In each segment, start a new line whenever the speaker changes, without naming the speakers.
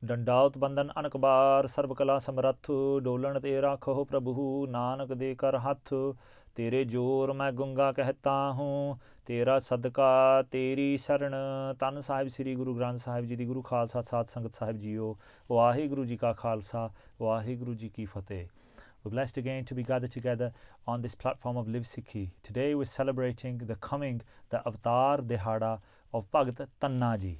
डंडाउत बंधन अनकबार सर्वकला समरथ डोलन तेरा खो प्रभु नानक दे कर हाथ तेरे जोर मैं गुंगा कहता हूँ तेरा सदका तेरी शरण तन साहिब श्री गुरु ग्रंथ साहिब जी दी गुरु खालसा साध संगत साहिब जीओ वाहिगुरु जी का खालसा वाहिगुरु जी की फतेह. We're blessed again to be gathered together on this platform of Live Sikhi. Today we're celebrating the coming, the Avtar Dehada of Bhagat Dhanaa ji.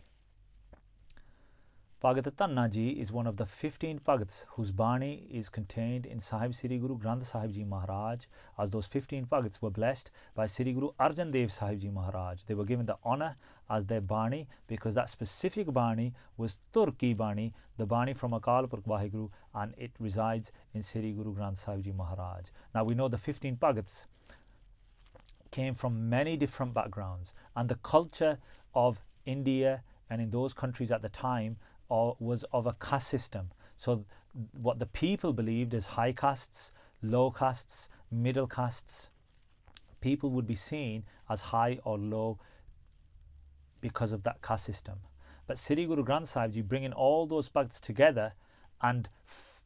Bhagat Dhanaa ji is one of the 15 Bhagats whose Bani is contained in Sahib Sri Guru Granth Sahib Ji Maharaj, as those 15 Bhagats were blessed by Sri Guru Arjan Dev Sahib Ji Maharaj. They were given the honour as their Bani because that specific Bani was Turki Bani, the Bani from Akal Purkh Vaheguru, and it resides in Sri Guru Granth Sahib Ji Maharaj. Now we know the 15 Bhagats came from many different backgrounds, and the culture of India and in those countries at the time was of a caste system. So what the people believed as high castes, low castes, middle castes, people would be seen as high or low because of that caste system. But Sri Guru Granth Sahib Ji bringing all those Bhagats together and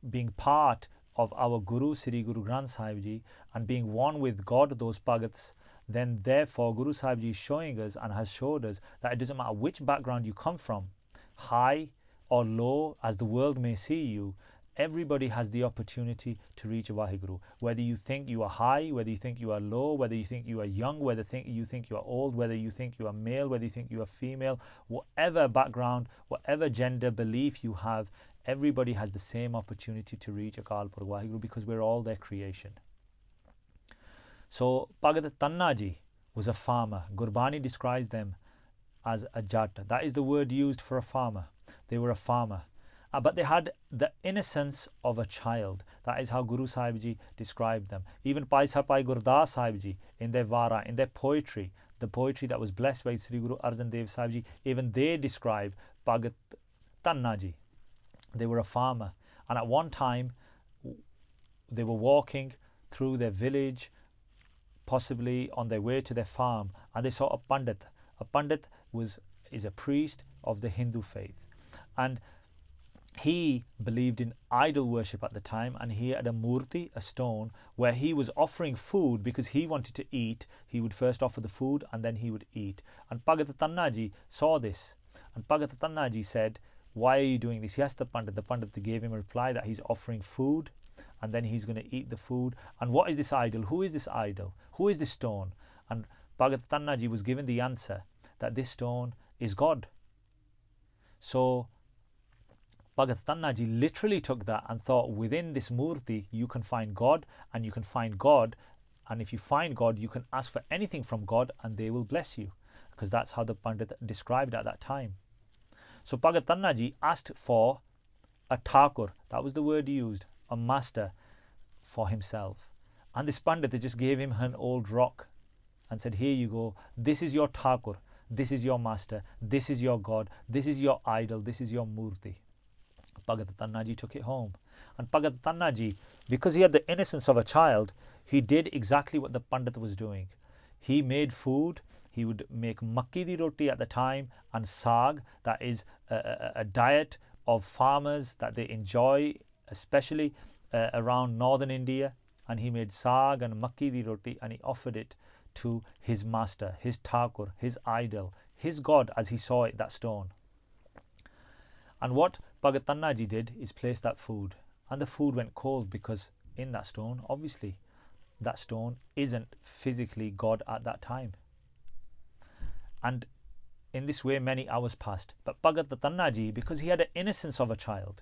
being part of our Guru Sri Guru Granth Sahib Ji and being one with God, those Bhagats, then therefore Guru Sahib Ji is showing us and has showed us that it doesn't matter which background you come from, high or low as the world may see you, everybody has the opportunity to reach Vaheguru. Whether you think you are high, whether you think you are low, whether you think you are young, whether you think you are old, whether you think you are male, whether you think you are female, whatever background, whatever gender belief you have, everybody has the same opportunity to reach Akal Purkh Vaheguru because we're all their creation. So Bhagat Dhanaa ji was a farmer. Gurbani describes them as a Jat. That is the word used for a farmer. They were a farmer. But they had the innocence of a child. That is how Guru Sahib Ji described them. Even Pai Sapai Gurdas Sahib Ji in their Vara, in their poetry, the poetry that was blessed by Sri Guru Arjan Dev Sahib Ji, even they describe Bhagat Dhanaa ji. They were a farmer. And at one time, they were walking through their village, possibly on their way to their farm, and they saw a Pandit. A Pandit is a priest of the Hindu faith. And he believed in idol worship at the time, and he had a murti, a stone, where he was offering food because he wanted to eat. He would first offer the food and then he would eat. And Bhagat Dhanaa ji saw this, and Bhagat Dhanaa ji said, "Why are you doing this?" He asked the Pandit. The Pandit gave him a reply that he's offering food and then he's going to eat the food. And what is this idol? Who is this idol? Who is this stone? And Bhagat Dhanaa ji was given the answer that this stone is God. So Bhagat Dhanaa ji literally took that and thought, within this murti you can find God, and you can find God, and if you find God you can ask for anything from God and they will bless you, because that's how the Pandit described at that time. So Bhagat Dhanaa ji asked for a Thakur, that was the word used, a master for himself. And this Pandit just gave him an old rock and said, "Here you go, this is your Thakur, this is your master, this is your God, this is your idol, this is your murti." Bhagat Dhanaa ji took it home. And Bhagat Dhanaa ji, because he had the innocence of a child, he did exactly what the Pandit was doing. He made food. He would make makki di roti at the time and saag, that is a diet of farmers that they enjoy, especially around northern India. And he made saag and makki di roti and he offered it to his master, his Thakur, his idol, his God as he saw it, that stone. And what Bhagat Dhanaa ji did is place that food, and the food went cold because in that stone, obviously, that stone isn't physically God at that time. And in this way many hours passed. But Bhagat Dhanaa ji, because he had the innocence of a child,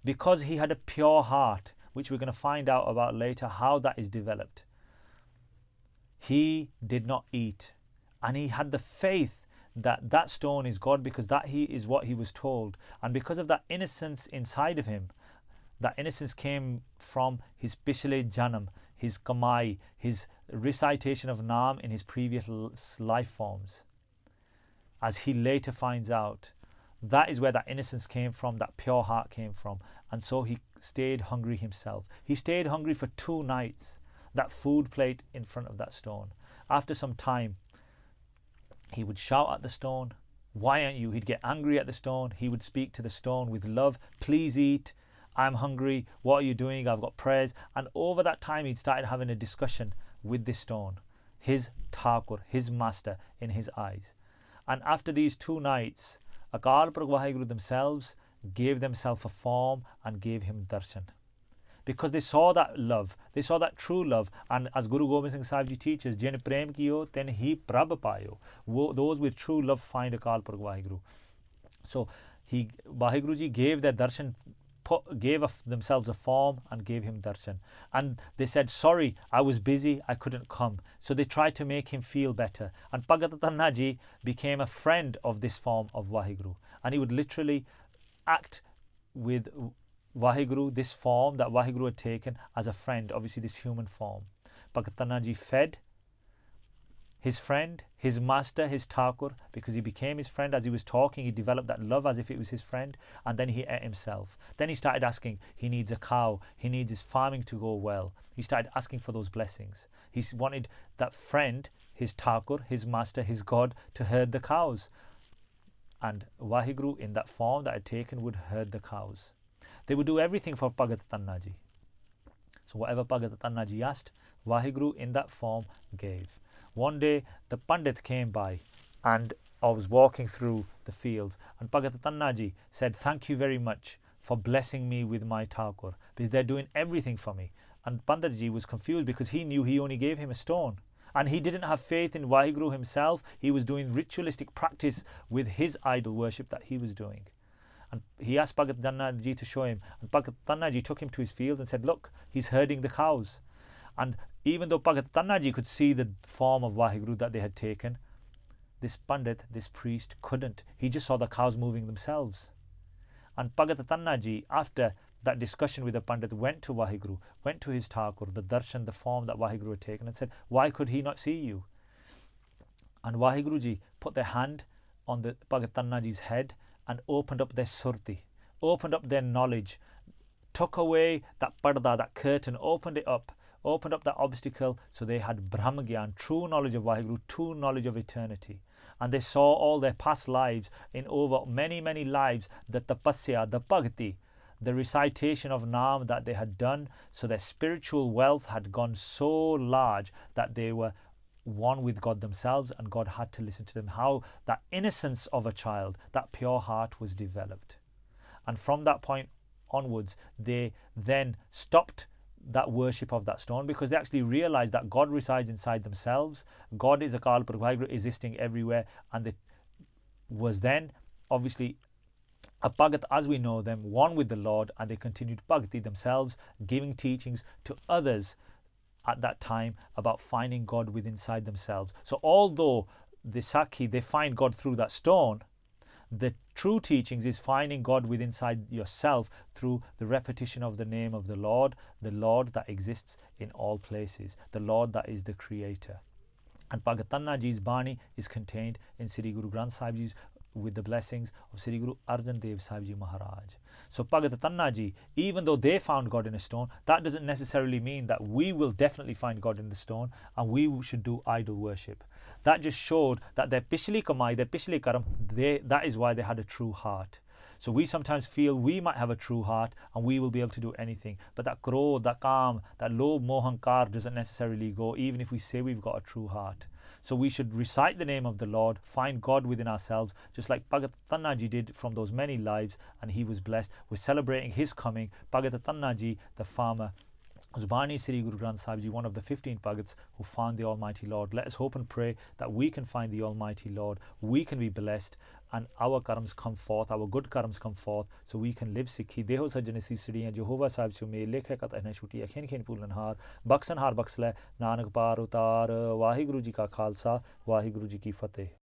because he had a pure heart, which we're going to find out about later how that is developed, he did not eat, and he had the faith that that stone is God, because that he is what he was told. And because of that innocence inside of him, that innocence came from his Pichle Janam, his Kamai, his recitation of Naam in his previous life forms. As he later finds out, that is where that innocence came from, that pure heart came from. And so he stayed hungry himself. He stayed hungry for 2 nights, that food plate in front of that stone. After some time, he would shout at the stone Why aren't you? He'd get angry at the stone. He would speak to the stone with love. Please eat. I'm hungry. What are you doing? I've got prayers. And over that time, he'd started having a discussion with this stone, his Thakur, his master in his eyes. And after these 2 nights, Akal Purkh Vaheguru themselves gave themselves a form and gave him darshan. Because they saw that love, they saw that true love. And as Guru Gobind Singh Sahib Ji teaches, Jin prem kiyo, ten hi prabh payo. Those with true love find Akal Purkh Vaheguru. So Vaheguru Ji gave their darshan, gave themselves a form and gave him darshan. And they said, sorry, I was busy, I couldn't come. So they tried to make him feel better. And Bhagat Dhanaa Ji became a friend of this form of Vaheguru. And he would literally act with Vaheguru, this form that Vaheguru had taken, as a friend, obviously this human form. Bhagat Dhanaa Ji fed his friend, his master, his Thakur, because he became his friend. As he was talking, he developed that love as if it was his friend, and then he ate himself. Then he started asking, he needs a cow, he needs his farming to go well. He started asking for those blessings. He wanted that friend, his Thakur, his master, his God, to herd the cows. And Vaheguru, in that form that had taken, would herd the cows. They would do everything for Bhagat Dhanaa Ji. So whatever Bhagat Dhanaa Ji asked, Vaheguru in that form gave. One day the Pandit came by, and I was walking through the fields, and Bhagat Dhanaa Ji said, thank you very much for blessing me with my Thakur, because they're doing everything for me. And Pandit Ji was confused because he knew he only gave him a stone. And he didn't have faith in Vaheguru himself. He was doing ritualistic practice with his idol worship that he was doing. And he asked Bhagat Dhanaa Ji to show him. And Bhagat Dhanaa Ji took him to his fields and said, look, he's herding the cows. And even though Bhagat Dhanaa Ji could see the form of Vaheguru that they had taken, this Pandit, this priest, couldn't. He just saw the cows moving themselves. And Bhagat Dhanaa Ji, after that discussion with the Pandit, went to Vaheguru, went to his Thakur, the darshan, the form that Vaheguru had taken, and said, why could he not see you? And Vaheguru Ji put their hand on the Bhagat Dhanaa Ji's head and opened up their surti, opened up their knowledge, took away that parda, that curtain, opened it up, opened up that obstacle, so they had Brahmagyan, true knowledge of Vaheguru, true knowledge of eternity. And they saw all their past lives, in over many, many lives, the tapasya, the bhakti, the recitation of Naam that they had done. So their spiritual wealth had gone so large that they were one with God themselves, and God had to listen to them. How that innocence of a child, that pure heart was developed. And from that point onwards, they then stopped that worship of that stone, because they actually realized that God resides inside themselves. God is Akal Purkh Vaheguru, existing everywhere. And it was then obviously a Bhagat as we know them, one with the Lord, and they continued Bhakti themselves, giving teachings to others at that time about finding God within inside themselves. So although the Sakhi, they find God through that stone, the true teachings is finding God within inside yourself through the repetition of the name of the Lord that exists in all places, the Lord that is the Creator. And Bhagat Dhanaa Ji's Bani is contained in Sri Guru Granth Sahib Ji's, with the blessings of Sri Guru Arjan Dev Sahib Ji Maharaj. So Bhagat Dhanaa Ji, even though they found God in a stone, that doesn't necessarily mean that we will definitely find God in the stone and we should do idol worship. That just showed that their pishli kamai, their pishli karam, that is why they had a true heart. So we sometimes feel we might have a true heart and we will be able to do anything. But that krodh, that kam, that lobh, mohankar doesn't necessarily go, even if we say we've got a true heart. So we should recite the name of the Lord, find God within ourselves, just like Bhagat Dhanaa Ji did from those many lives, and he was blessed. We're celebrating his coming. Bhagat Dhanaa Ji, the farmer, was Bani Sri Guru Granth Sahib Ji, one of the 15 Bhagats who found the Almighty Lord. Let us hope and pray that we can find the Almighty Lord, we can be blessed, and our karams come forth, our good karams come forth, so we can live Sikhi. Deho Sajjanisi Sriyan Jehovah Sahib Chume Lekha Kat Ahna Shuti Akhin Khin Pulanhar Baksanhar Baksle Nanak Par Utar Vaheguru Ji Ka Khalsa Vaheguru Ji Ki Fateh.